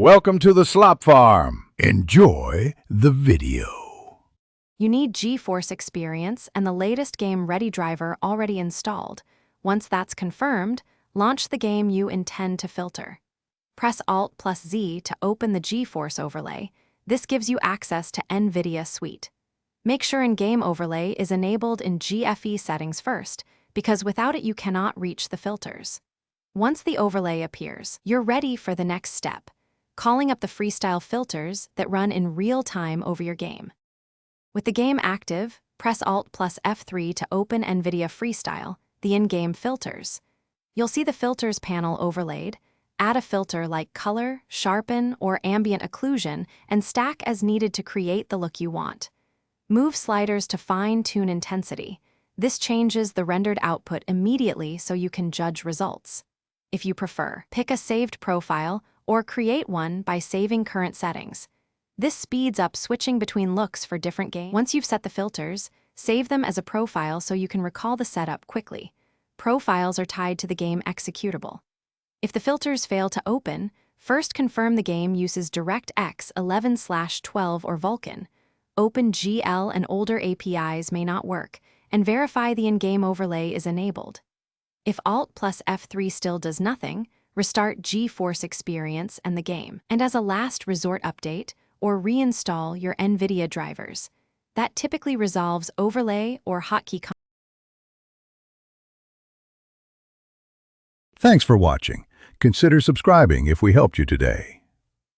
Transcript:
Welcome to the Slop Farm. Enjoy the video. You need GeForce Experience and the latest Game Ready driver already installed. Once that's confirmed, launch the game you intend to filter. Press Alt+Z to open the GeForce overlay. This gives you access to Nvidia Suite. Make sure In-Game Overlay is enabled in GFE settings first, because without it you cannot reach the filters. Once the overlay appears, you're ready for the next step, calling up the freestyle filters that run in real time over your game. With the game active, press Alt+F3 to open Nvidia Freestyle, the in-game filters. You'll see the filters panel overlaid. Add a filter like color, sharpen, or ambient occlusion and stack as needed to create the look you want. Move sliders to fine-tune intensity. This changes the rendered output immediately so you can judge results. If you prefer, pick a saved profile or create one by saving current settings. This speeds up switching between looks for different games. Once you've set the filters, save them as a profile so you can recall the setup quickly. Profiles are tied to the game executable. If the filters fail to open, first confirm the game uses DirectX 11/12 or Vulkan. OpenGL and older APIs may not work, and verify the in-game overlay is enabled. If Alt+F3 still does nothing, restart GeForce Experience and the game. And as a last resort update, or reinstall your Nvidia drivers. That typically resolves overlay or hotkey. Thanks for watching. Consider subscribing if we helped you today.